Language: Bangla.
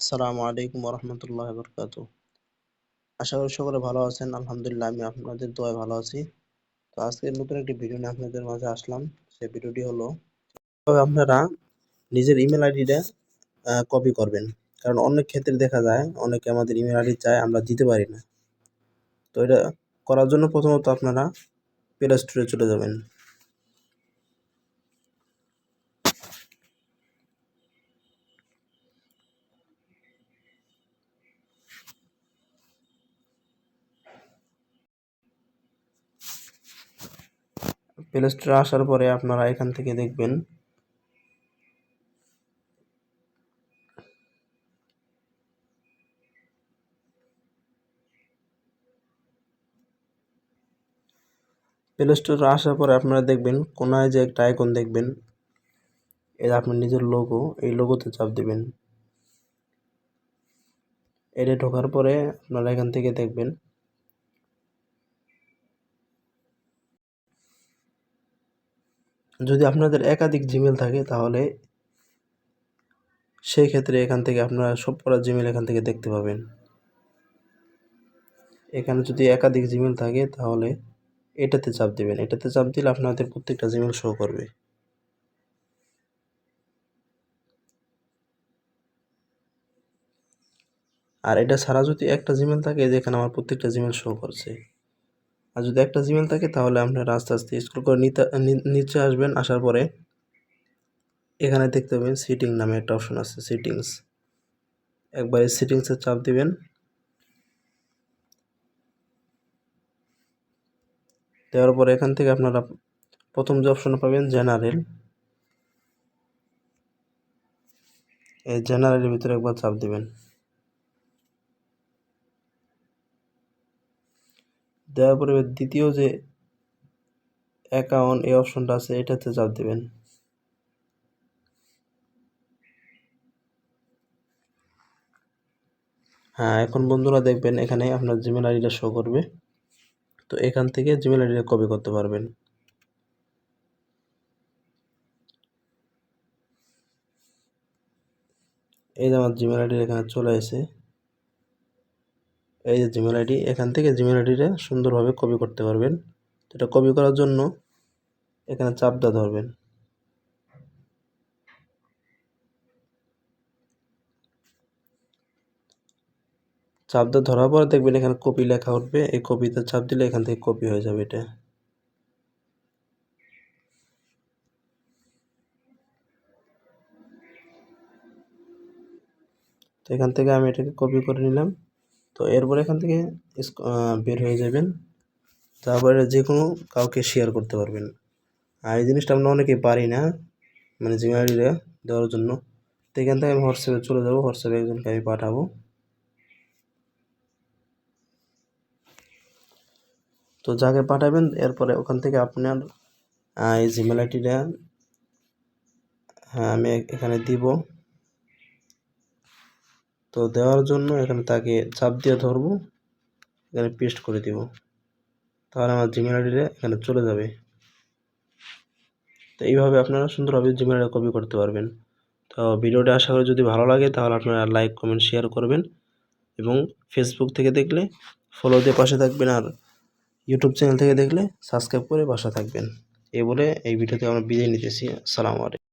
আসসালামু আলাইকুম রহমতুল্লাহ বরকাত। আশা করি সকলে ভালো আছেন। আলহামদুলিল্লাহ, আমি আপনাদের দোয়ায় ভালো আছি। তো আজকে নতুন একটি ভিডিও নিয়ে আপনাদের মাঝে আসলাম। সেই ভিডিওটি হলো কিভাবে আপনারা নিজের ইমেল আইডিটা কপি করবেন। কারণ অনেক ক্ষেত্রে দেখা যায় অনেকে আমাদের ইমেল আইডি চায়, আমরা দিতে পারি না। তো এটা করার জন্য প্রথমত আপনারা প্লে স্টোরে চলে যাবেন। প্লে স্টোরে আসার পরে আপনারা এখান থেকে দেখবেন প্লে স্টোরে আসার পরে আপনারা দেখবেন কোনায় যে একটা আইকন দেখবেন, এটা আপনার নিজের লোগো, এই লোগোতে চাপ দিবেন। এটা ঢোকার পরে আপনারা এখান থেকে দেখবেন যদি আপনাদের একাধিক জিমেল থাকে তাহলে সেই ক্ষেত্রে এখান থেকে আপনারা সবকটা জিমেল এখান থেকে দেখতে পাবেন। এখানে যদি একাধিক জিমেল থাকে তাহলে এটাতে চাপ দিবেন। এটাতে চাপ দিলে আপনাদের প্রত্যেকটা জিমেল শো করবে। আর এটা ছাড়া যদি একটা জিমেল থাকে, যেখানে আমার প্রত্যেকটা জিমেল শো করছে। আর যদি একটা জিমেল থাকে তাহলে আপনারা আস্তে আস্তে স্ক্রল করে নিচে আসবেন। আসার পরে এখানে দেখতে পাবেন সেটিং নামে একটা অপশন আছে, সেটিংস। একবার এই সেটিংসে চাপ দিবেন। দেওয়ার পরে এখান থেকে আপনারা প্রথম যে অপশন পাবেন জেনারেল, এই জেনারেলের ভিতরে একবার চাপ দিবেন। দেওয়ার পরে দ্বিতীয় যে অ্যাকাউন্ট এই অপশনটা আছে, এটাতে চাপ দিবেন। হ্যাঁ, এখন বন্ধুরা দেখবেন এখানে আপনার জিমেল আইডিটা শো করবে। তো এখান থেকে জিমেল আইডিটা কপি করতে পারবেন। এই যে আমার জিমেল আইডি এখানে চলে এসে, এই যে জিমেল আইডি, এখান থেকে জিমেল আইডিটা সুন্দরভাবে কপি করতে পারবেন। তো এটা কপি করার জন্য এখানে চাপটা ধরবেন। চাপটা ধরার পর দেখবেন এখানে কপি লেখা উঠবে। এই কপিতে চাপ দিলে এখান থেকে কপি হয়ে যাবে এটা। তো এখান থেকে আমি এটাকে কপি করে নিলাম। তো এরপর এখান থেকে বের হয়ে যাবেন। তারপরে যে কোনো কাউকে শেয়ার করতে পারবেন। আর এই জিনিসটা আমরা অনেকেই পারি না, মানে জিমেল আইডিটা দেওয়ার জন্য। তো এখান থেকে আমি হোয়াটসঅ্যাপে চলে যাব, হোয়াটসঅ্যাপে একজনকে আমি পাঠাবো। তো যাকে পাঠাবেন এরপরে ওখান থেকে আপনার এই জিমেল আইডিটা আমি এখানে দিব। তো দেওয়ার জন্য এখানে তাকে চাপ দিয়ে ধরবো, এখানে পেস্ট করে দিব। তাহলে আমার জিমেল আইডিটা এখানে চলে যাবে। তো এইভাবে আপনারা সুন্দরভাবে জিমেল আইডি কপি করতে পারবেন। তো ভিডিওটা আশা করি যদি ভালো লাগে তাহলে আপনারা লাইক, কমেন্ট, শেয়ার করবেন। এবং ফেসবুক থেকে দেখলে ফলো দিয়ে পাশে থাকবেন। আর ইউটিউব চ্যানেল থেকে দেখলে সাবস্ক্রাইব করে পাশে থাকবেন। এই বলে এই ভিডিওতে আমরা বিদায় নিতেছি। আসসালামু আলাইকুম।